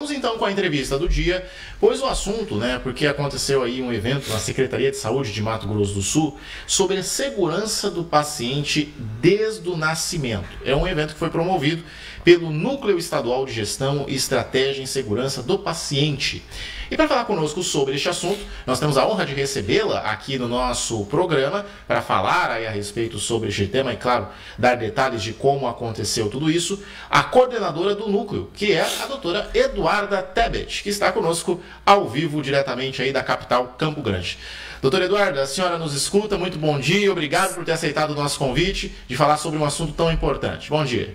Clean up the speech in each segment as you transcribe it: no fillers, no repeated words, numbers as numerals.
Vamos então com a entrevista do dia, pois o assunto, porque aconteceu aí um evento na Secretaria de Saúde de Mato Grosso do Sul sobre a segurança do paciente desde o nascimento. É um evento que foi promovido pelo Núcleo Estadual de Gestão e Estratégia em Segurança do Paciente. E para falar conosco sobre este assunto, nós temos a honra de recebê-la aqui no nosso programa para falar aí a respeito sobre este tema e, claro, dar detalhes de como aconteceu tudo isso, a coordenadora do núcleo, que é a doutora Eduarda Tebet, que está conosco ao vivo diretamente aí da capital Campo Grande. Doutora Eduarda, a senhora nos escuta, muito bom dia, obrigado por ter aceitado o nosso convite de falar sobre um assunto tão importante. Bom dia.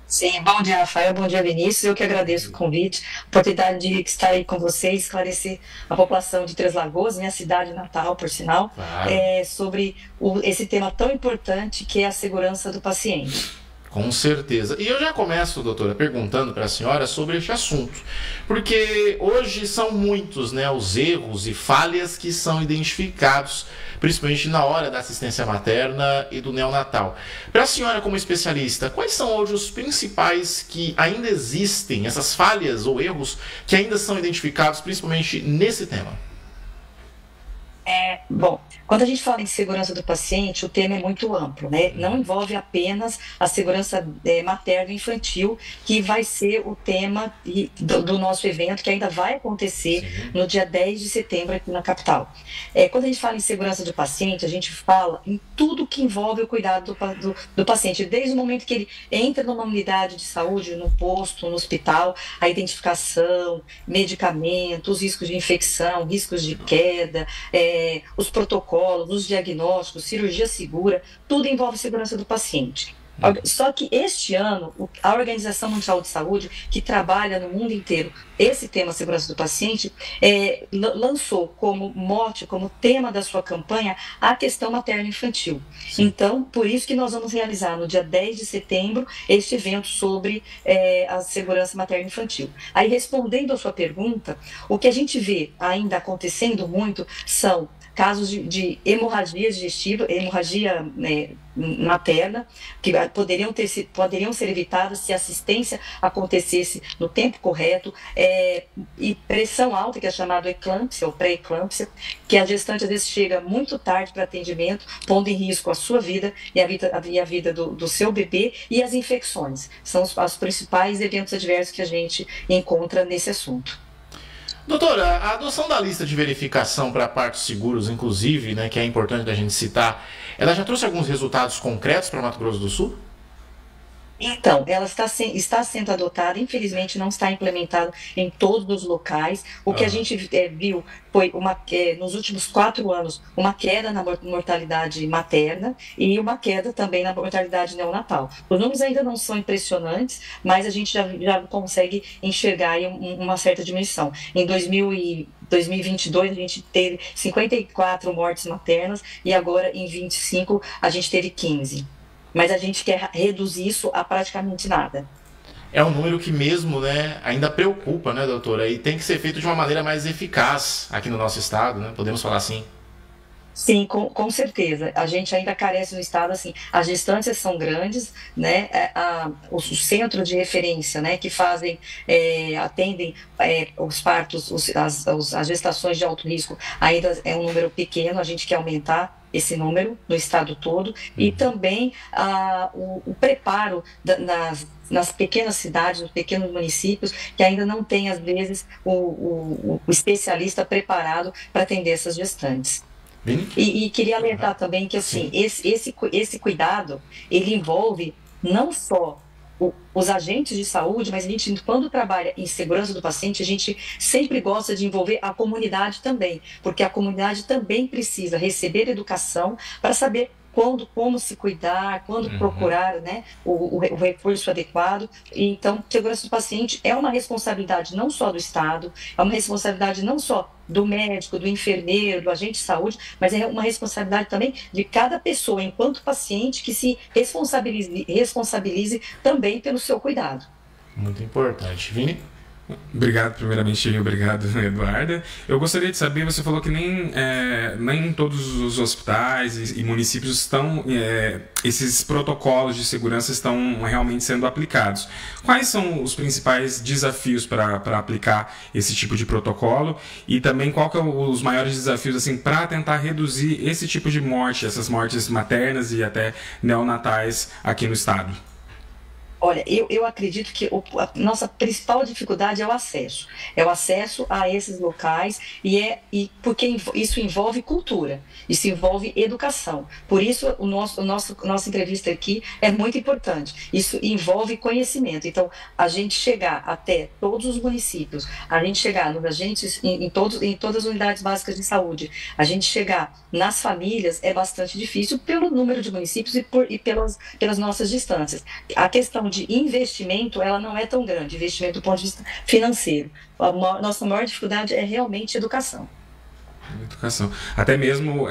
Sim, bom dia, Rafael, bom dia, Vinícius. Eu que agradeço o convite, a oportunidade de estar aí com vocês, esclarecer a população de Três Lagoas, minha cidade natal, por sinal, Claro. sobre esse tema tão importante que é a segurança do paciente. Com certeza. E eu já começo, doutora, perguntando para a senhora sobre este assunto. Porque hoje são muitos, os erros e falhas que são identificados, principalmente na hora da assistência materna e do neonatal. Para a senhora, como especialista, quais são hoje os principais que ainda existem, essas falhas ou erros que ainda são identificados, principalmente nesse tema? Bom, quando a gente fala em segurança do paciente, o tema é muito amplo, né? Não envolve apenas a segurança materna e infantil, que vai ser o tema do nosso evento, que ainda vai acontecer Sim. no dia 10 de setembro aqui na capital. Quando a gente fala em segurança do paciente, a gente fala em tudo que envolve o cuidado do paciente, desde o momento que ele entra numa unidade de saúde, no posto, no hospital, a identificação, medicamentos, os riscos de infecção, riscos de queda, os protocolos, os diagnósticos, cirurgia segura, tudo envolve segurança do paciente. Só que este ano, a Organização Mundial de Saúde, que trabalha no mundo inteiro esse tema segurança do paciente, lançou como mote, como tema da sua campanha, a questão materno-infantil. Então, por isso que nós vamos realizar no dia 10 de setembro este evento sobre a segurança materno-infantil. Aí, respondendo a sua pergunta, o que a gente vê ainda acontecendo muito são casos de hemorragia digestiva, hemorragia materna, que poderiam ser evitadas se a assistência acontecesse no tempo correto, e pressão alta, que é chamado eclâmpsia ou pré-eclâmpsia, que a gestante às vezes chega muito tarde para atendimento, pondo em risco a sua vida e a vida do seu bebê, e as infecções. São os principais eventos adversos que a gente encontra nesse assunto. Doutora, a adoção da lista de verificação para partos seguros, inclusive, que é importante da gente citar, ela já trouxe alguns resultados concretos para Mato Grosso do Sul? Então, ela está sendo adotada, infelizmente não está implementada em todos os locais. O que a Aham. gente viu foi, nos últimos 4 anos, uma queda na mortalidade materna e uma queda também na mortalidade neonatal. Os números ainda não são impressionantes, mas a gente já consegue enxergar aí uma certa diminuição. Em 2022, a gente teve 54 mortes maternas e agora, em 25, a gente teve 15. Mas a gente quer reduzir isso a praticamente nada. É um número que mesmo, ainda preocupa, doutora? E tem que ser feito de uma maneira mais eficaz aqui no nosso estado, Podemos falar assim. Sim, com certeza. A gente ainda carece no estado, assim, as distâncias são grandes, né? Os centros de referência, né, que fazem, atendem os partos, as gestações de alto risco, ainda é um número pequeno, a gente quer aumentar esse número no estado todo, e Uhum. também o preparo nas pequenas cidades, nos pequenos municípios, que ainda não tem, às vezes, o especialista preparado para atender essas gestantes. Vini? E queria Aham. alertar também que, assim, Sim. esse cuidado, ele envolve não só os agentes de saúde, mas a gente, quando trabalha em segurança do paciente, a gente sempre gosta de envolver a comunidade também, porque a comunidade também precisa receber educação para saber como se cuidar, quando Uhum. procurar, né, o recurso adequado. E, então, segurança do paciente é uma responsabilidade não só do Estado, é uma responsabilidade não só do médico, do enfermeiro, do agente de saúde, mas é uma responsabilidade também de cada pessoa, enquanto paciente, que se responsabilize também pelo seu cuidado. Muito importante. Vini? Obrigado, primeiramente, obrigado, Eduarda. Eu gostaria de saber, você falou que nem todos os hospitais e municípios estão, esses protocolos de segurança estão realmente sendo aplicados. Quais são os principais desafios para aplicar esse tipo de protocolo e também qual que é os maiores desafios assim, para tentar reduzir esse tipo de morte, essas mortes maternas e até neonatais aqui no estado? Olha, eu acredito que a nossa principal dificuldade é o acesso. É o acesso a esses locais e porque isso envolve cultura, isso envolve educação. Por isso, nossa entrevista aqui é muito importante. Isso envolve conhecimento. Então, a gente chegar até todos os municípios, a gente chegar nos agentes em todas as unidades básicas de saúde, a gente chegar nas famílias é bastante difícil pelo número de municípios e pelas nossas distâncias. A questão de investimento, ela não é tão grande, investimento do ponto de vista financeiro. Nossa maior dificuldade é realmente educação. Educação. Até mesmo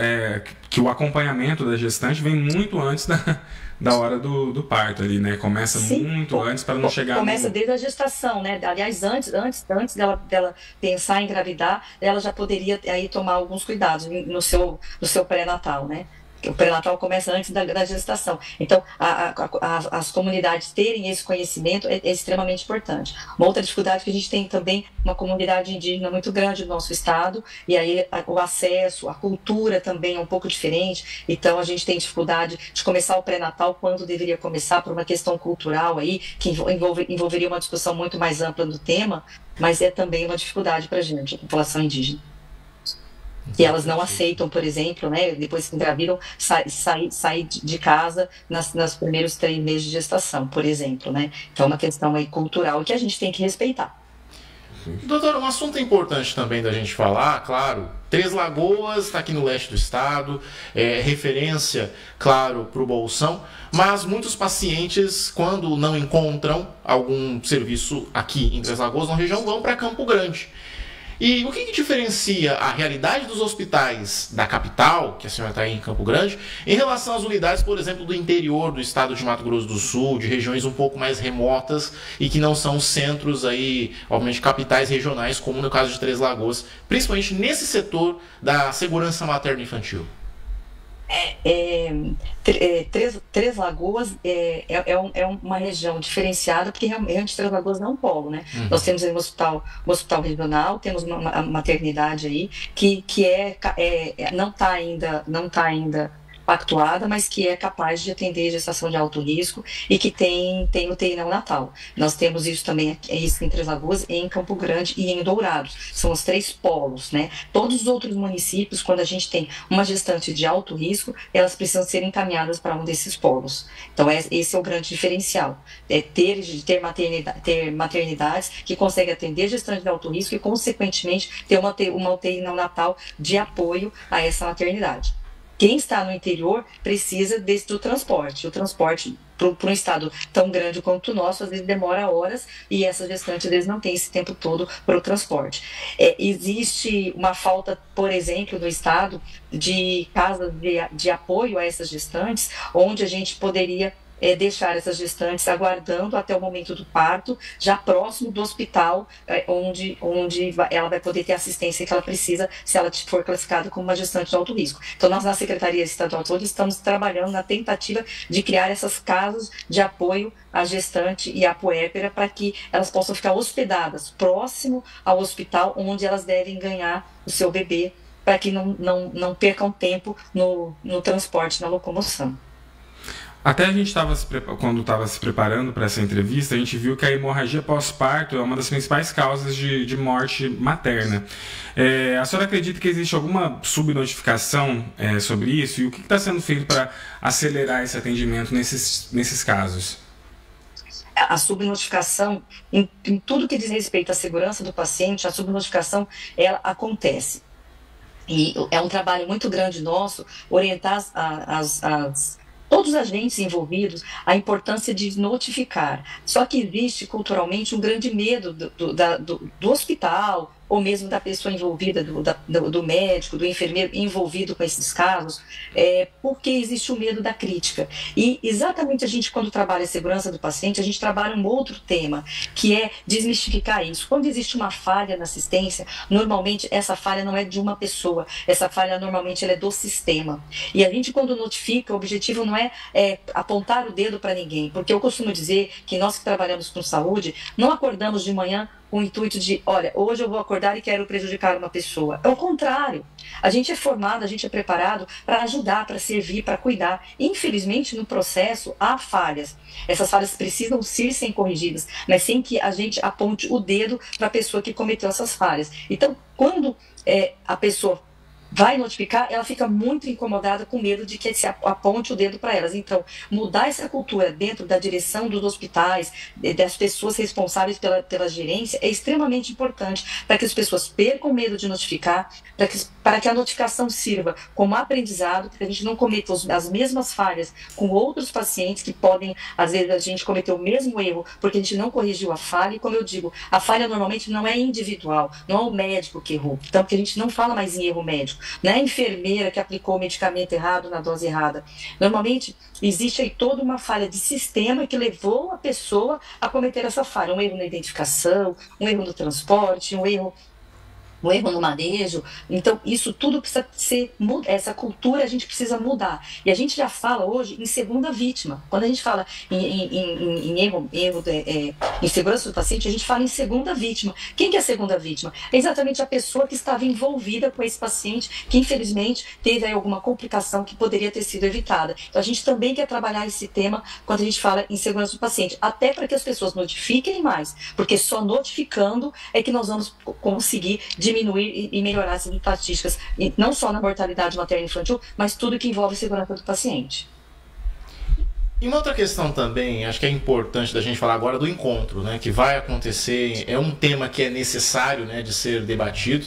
que o acompanhamento da gestante vem muito antes da hora do parto ali, né? Começa Sim, muito antes para não chegar começa desde a gestação, né? Aliás, antes dela pensar em engravidar, ela já poderia aí tomar alguns cuidados no seu pré-natal, né? O pré-natal começa antes da gestação. Então, as comunidades terem esse conhecimento é extremamente importante. Uma outra dificuldade que a gente tem também, uma comunidade indígena muito grande no nosso estado, e aí o acesso, a cultura também é um pouco diferente. Então, a gente tem dificuldade de começar o pré-natal quando deveria começar, por uma questão cultural aí, que envolveria uma discussão muito mais ampla do tema, mas é também uma dificuldade para a gente, a população indígena. Que elas não aceitam, por exemplo, né, depois que engravidam, sair de casa nos primeiros 3 meses de gestação, por exemplo, né? Então é uma questão aí cultural que a gente tem que respeitar. Doutora, um assunto importante também da gente falar, claro, Três Lagoas está aqui no leste do estado, é referência, claro, para o Bolsão, mas muitos pacientes, quando não encontram algum serviço aqui em Três Lagoas, na região, vão para Campo Grande. E o que diferencia a realidade dos hospitais da capital, que a senhora está aí em Campo Grande, em relação às unidades, por exemplo, do interior do estado de Mato Grosso do Sul, de regiões um pouco mais remotas e que não são centros aí, obviamente, capitais regionais, como no caso de Três Lagoas, principalmente nesse setor da segurança materno-infantil? Três Lagoas é uma região diferenciada, porque realmente Três Lagoas não é um polo, né? Nós temos aí um hospital regional, temos uma maternidade aí, que não está ainda pactuada, mas que é capaz de atender gestação de alto risco e que tem UTI neonatal. Nós temos isso também isso em Três Lagoas, em Campo Grande e em Dourados. São os 3 polos, né? Todos os outros municípios, quando a gente tem uma gestante de alto risco, elas precisam ser encaminhadas para um desses polos. Então, esse é o grande diferencial. Ter maternidades que conseguem atender gestantes de alto risco e, consequentemente, ter uma UTI neonatal de apoio a essa maternidade. Quem está no interior precisa do transporte. O transporte para um estado tão grande quanto o nosso, às vezes demora horas e essas gestantes às vezes não têm esse tempo todo para o transporte. Existe uma falta, por exemplo, no estado de casas de apoio a essas gestantes, onde a gente poderia deixar essas gestantes aguardando até o momento do parto, já próximo do hospital, onde ela vai poder ter a assistência que ela precisa, se ela for classificada como uma gestante de alto risco. Então, nós na Secretaria Estadual de Saúde estamos trabalhando na tentativa de criar essas casas de apoio à gestante e à puérpera para que elas possam ficar hospedadas próximo ao hospital onde elas devem ganhar o seu bebê, para que não percam tempo no transporte, na locomoção. Até a gente quando estava se preparando para essa entrevista, a gente viu que a hemorragia pós-parto é uma das principais causas de morte materna. A senhora acredita que existe alguma subnotificação sobre isso? E o que está sendo feito para acelerar esse atendimento nesses casos? A subnotificação, em tudo que diz respeito à segurança do paciente, a subnotificação ela acontece. E é um trabalho muito grande nosso orientar todos os agentes envolvidos, a importância de notificar. Só que existe culturalmente um grande medo do hospital, ou mesmo da pessoa envolvida, do médico, do enfermeiro envolvido com esses casos, porque existe o medo da crítica. E exatamente a gente, quando trabalha a segurança do paciente, a gente trabalha um outro tema, que é desmistificar isso. Quando existe uma falha na assistência, normalmente essa falha não é de uma pessoa, essa falha normalmente ela é do sistema. E a gente, quando notifica, o objetivo não é apontar o dedo para ninguém, porque eu costumo dizer que nós que trabalhamos com saúde, não acordamos de manhã com o intuito de, olha, hoje eu vou acordar e quero prejudicar uma pessoa. É o contrário. A gente é formado, a gente é preparado para ajudar, para servir, para cuidar. Infelizmente, no processo, há falhas. Essas falhas precisam ser corrigidas, mas sem que a gente aponte o dedo para a pessoa que cometeu essas falhas. Então, quando a pessoa vai notificar, ela fica muito incomodada, com medo de que se aponte o dedo para elas. Então, mudar essa cultura dentro da direção dos hospitais, das pessoas responsáveis pela gerência, é extremamente importante para que as pessoas percam medo de notificar, para que a notificação sirva como aprendizado, para que a gente não cometa as mesmas falhas com outros pacientes que podem, às vezes, a gente cometer o mesmo erro porque a gente não corrigiu a falha. E, como eu digo, a falha normalmente não é individual, não é o médico que errou. Então, porque a gente não fala mais em erro médico, não é a enfermeira que aplicou o medicamento errado na dose errada. Normalmente, existe aí toda uma falha de sistema que levou a pessoa a cometer essa falha. Um erro na identificação, um erro no transporte, um erro no manejo. Então, isso tudo precisa ser, essa cultura a gente precisa mudar. E a gente já fala hoje em segunda vítima. Quando a gente fala em segurança do paciente, a gente fala em segunda vítima. Quem que é a segunda vítima? É exatamente a pessoa que estava envolvida com esse paciente, que infelizmente teve aí alguma complicação que poderia ter sido evitada. Então, a gente também quer trabalhar esse tema quando a gente fala em segurança do paciente, até para que as pessoas notifiquem mais, porque só notificando é que nós vamos conseguir diminuir e melhorar essas estatísticas, não só na mortalidade materna e infantil, mas tudo que envolve a segurança do paciente. E uma outra questão também, acho que é importante da gente falar agora do encontro, né, que vai acontecer, é um tema que é necessário, né, de ser debatido,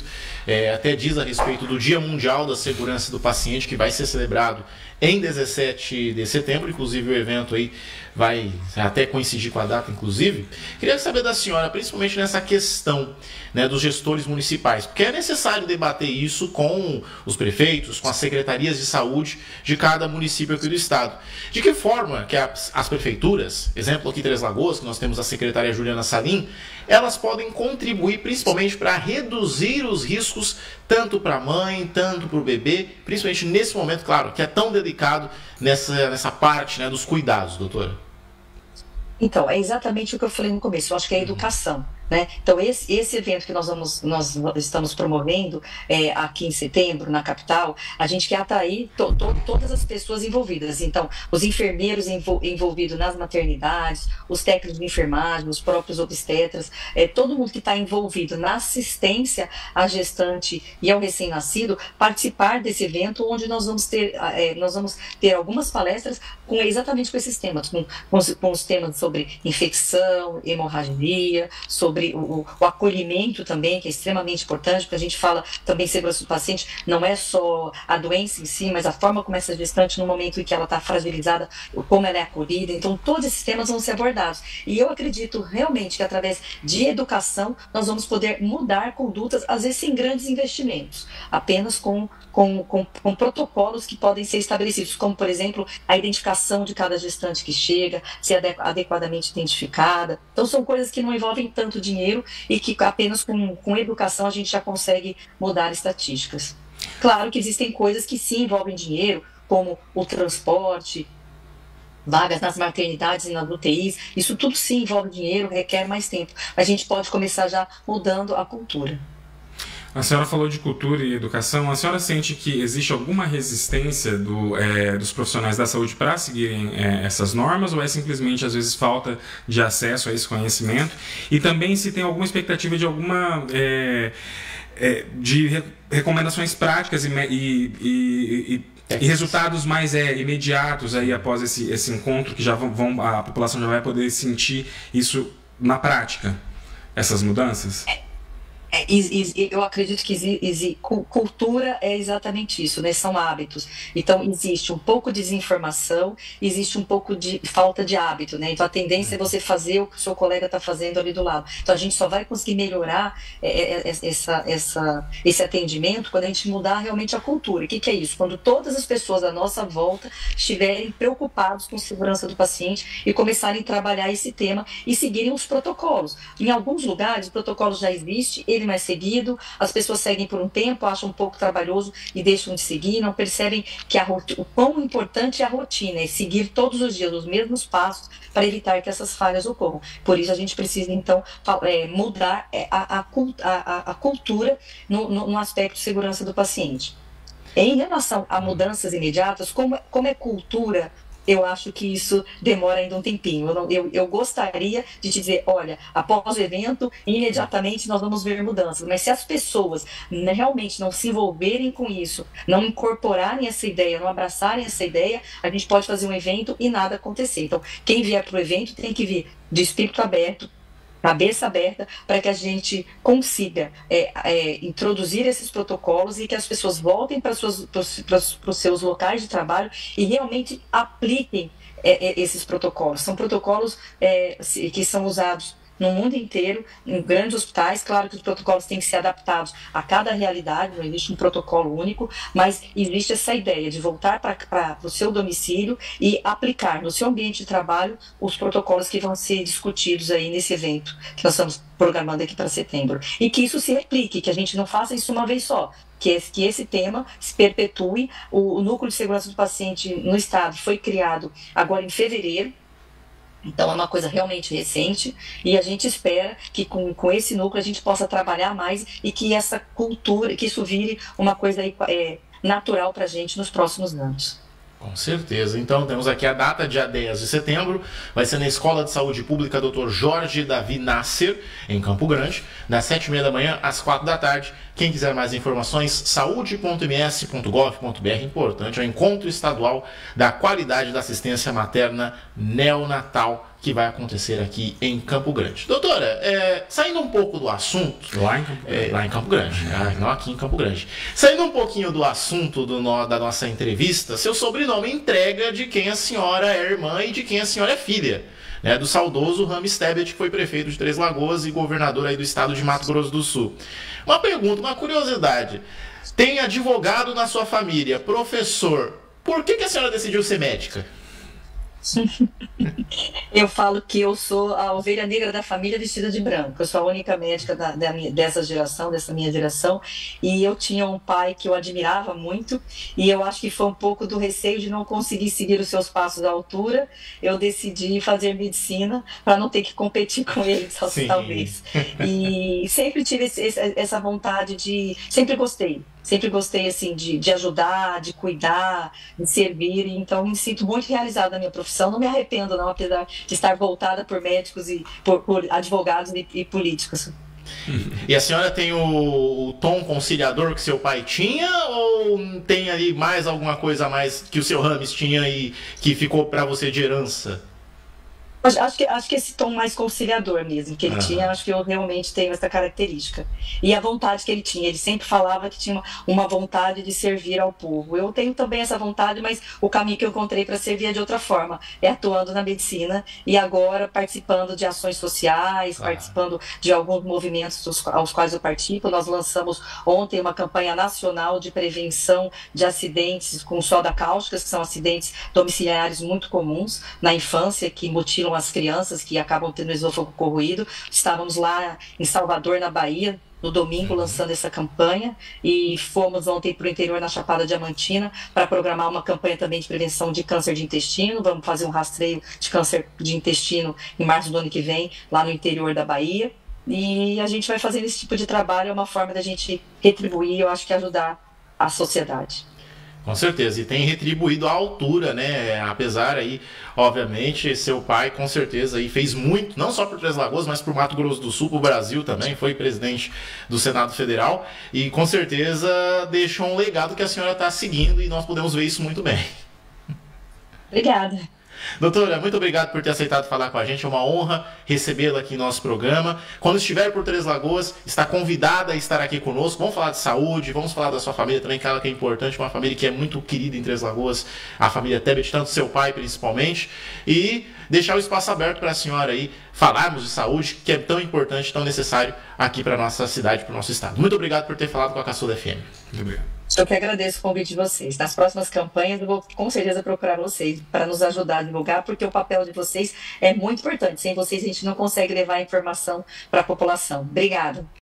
até diz a respeito do Dia Mundial da Segurança do Paciente, que vai ser celebrado em 17 de setembro, inclusive o evento aí vai até coincidir com a data, inclusive. Queria saber da senhora, principalmente nessa questão, né, dos gestores municipais, porque é necessário debater isso com os prefeitos, com as secretarias de saúde de cada município aqui do estado. De que forma que as prefeituras, exemplo aqui em Três Lagoas, que nós temos a secretária Juliana Salim, elas podem contribuir principalmente para reduzir os riscos tanto para a mãe, tanto para o bebê, principalmente nesse momento, claro, que é tão delicado nessa parte, né, dos cuidados, doutora? Então, é exatamente o que eu falei no começo, eu acho que é a educação. Né? Então, esse evento que nós estamos promovendo aqui em setembro, na capital, a gente quer atrair todas as pessoas envolvidas. Então, os enfermeiros envolvidos nas maternidades, os técnicos de enfermagem, os próprios obstetras, todo mundo que está envolvido na assistência à gestante e ao recém-nascido, participar desse evento, onde nós vamos ter algumas palestras exatamente com esses temas, com os temas sobre infecção, hemorragia, sobre o acolhimento também, que é extremamente importante, porque a gente fala também segurança do paciente, não é só a doença em si, mas a forma como essa gestante, no momento em que ela está fragilizada, como ela é acolhida. Então, todos esses temas vão ser abordados. E eu acredito realmente que através de educação nós vamos poder mudar condutas, às vezes sem grandes investimentos, apenas com protocolos que podem ser estabelecidos, como, por exemplo, a identificação de cada gestante que chega, ser adequadamente identificada. Então, são coisas que não envolvem tanto dinheiro e que apenas com educação a gente já consegue mudar estatísticas. Claro que existem coisas que sim envolvem dinheiro, como o transporte, vagas nas maternidades e nas UTIs, isso tudo sim envolve dinheiro, requer mais tempo. A gente pode começar já mudando a cultura. A senhora falou de cultura e educação. A senhora sente que existe alguma resistência dos profissionais da saúde para seguirem essas normas, ou é simplesmente, às vezes, falta de acesso a esse conhecimento? E também se tem alguma expectativa de alguma de recomendações práticas e resultados mais imediatos aí após esse encontro, que já a população já vai poder sentir isso na prática, essas mudanças? Eu acredito que cultura é exatamente isso, né? São hábitos. Então, existe um pouco de desinformação, existe um pouco de falta de hábito, né? Então, a tendência é você fazer o que o seu colega está fazendo ali do lado. Então, a gente só vai conseguir melhorar esse atendimento quando a gente mudar realmente a cultura. O que é isso? Quando todas as pessoas à nossa volta estiverem preocupados com a segurança do paciente e começarem a trabalhar esse tema e seguirem os protocolos. Em alguns lugares, o protocolo já existe, ele mais seguido, as pessoas seguem por um tempo, acham um pouco trabalhoso e deixam de seguir, não percebem que o quão importante é a rotina, é seguir todos os dias os mesmos passos para evitar que essas falhas ocorram. Por isso a gente precisa, então, mudar a cultura no aspecto de segurança do paciente. Em relação a mudanças imediatas, como é cultura, eu acho que isso demora ainda um tempinho. Eu gostaria de te dizer, olha, após o evento, imediatamente nós vamos ver mudanças. Mas se as pessoas realmente não se envolverem com isso, não incorporarem essa ideia, não abraçarem essa ideia, a gente pode fazer um evento e nada acontecer. Então, quem vier para o evento tem que vir de espírito aberto, cabeça aberta, para que a gente consiga introduzir esses protocolos e que as pessoas voltem para os seus locais de trabalho e realmente apliquem esses protocolos. São protocolos que são usados no mundo inteiro, em grandes hospitais. Claro que os protocolos têm que ser adaptados a cada realidade, não existe um protocolo único, mas existe essa ideia de voltar para o seu domicílio e aplicar no seu ambiente de trabalho os protocolos que vão ser discutidos aí nesse evento que nós estamos programando aqui para setembro. E que isso se replique, que a gente não faça isso uma vez só, que esse tema se perpetue. O Núcleo de Segurança do Paciente no Estado foi criado agora em fevereiro. Então é uma coisa realmente recente e a gente espera que com esse núcleo a gente possa trabalhar mais e que essa cultura, que isso vire uma coisa natural para a gente nos próximos anos. Com certeza. Então temos aqui a data, dia 10 de setembro, vai ser na Escola de Saúde Pública Dr. Jorge Davi Nasser, em Campo Grande, das 7h30 da manhã às 4 da tarde. Quem quiser mais informações, saude.ms.gov.br. Importante, é o Encontro Estadual da Qualidade da Assistência Materna Neonatal, que vai acontecer aqui em Campo Grande. Doutora, saindo um pouco do assunto... Lá em Campo Grande. Lá em Campo Grande, não aqui em Campo Grande. Saindo um pouquinho do assunto da nossa entrevista, seu sobrenome entrega de quem a senhora é irmã e de quem a senhora é filha, né, do saudoso Rames Tebet, que foi prefeito de Três Lagoas e governador aí do estado de Mato Grosso do Sul. Uma pergunta, uma curiosidade. Tem advogado na sua família, professor. Por que a senhora decidiu ser médica? Eu falo que eu sou a ovelha negra da família vestida de branco. Eu sou a única médica dessa minha geração, e eu tinha um pai que eu admirava muito, e eu acho que foi um pouco do receio de não conseguir seguir os seus passos à altura. Eu decidi fazer medicina para não ter que competir com ele, talvez. E sempre tive essa vontade sempre gostei assim de ajudar, de cuidar, de servir, então me sinto muito realizada na minha profissão. Não me arrependo não, apesar de estar voltada por médicos e por advogados e políticos. E a senhora tem o tom conciliador que seu pai tinha, ou tem ali mais alguma coisa a mais que o seu Rames tinha e que ficou para você de herança? Acho que esse tom mais conciliador mesmo que ele tinha, acho que eu realmente tenho essa característica. E a vontade que ele tinha, ele sempre falava que tinha uma vontade de servir ao povo. Eu tenho também essa vontade, mas o caminho que eu encontrei para servir é de outra forma, atuando na medicina e agora participando de ações sociais, participando de alguns movimentos aos quais eu participo. Nós lançamos ontem uma campanha nacional de prevenção de acidentes com soda cáustica, que são acidentes domiciliares muito comuns na infância, que mutilam as crianças, que acabam tendo esôfago corroído. Estávamos lá em Salvador, na Bahia, no domingo, lançando essa campanha, e fomos ontem para o interior, na Chapada Diamantina, para programar uma campanha também de prevenção de câncer de intestino. Vamos fazer um rastreio de câncer de intestino em março do ano que vem, lá no interior da Bahia. E a gente vai fazendo esse tipo de trabalho, é uma forma da gente retribuir, eu acho que ajudar a sociedade. Com certeza, e tem retribuído à altura, né? Apesar aí, obviamente, seu pai com certeza aí fez muito, não só por Três Lagoas, mas por Mato Grosso do Sul, por Brasil também, foi presidente do Senado Federal e com certeza deixou um legado que a senhora está seguindo e nós podemos ver isso muito bem. Obrigada. Doutora, muito obrigado por ter aceitado falar com a gente. É uma honra recebê-la aqui em nosso programa. Quando estiver por Três Lagoas, está convidada a estar aqui conosco. Vamos falar de saúde, vamos falar da sua família também, que é importante, uma família que é muito querida em Três Lagoas, a família Tebet, tanto seu pai principalmente. E deixar o espaço aberto para a senhora aí falarmos de saúde, que é tão importante, tão necessário aqui para a nossa cidade, para o nosso estado. Muito obrigado por ter falado com a Caçuda FM. Muito obrigado. Eu que agradeço o convite de vocês. Nas próximas campanhas eu vou com certeza procurar vocês para nos ajudar a divulgar, porque o papel de vocês é muito importante. Sem vocês a gente não consegue levar a informação para a população. Obrigada.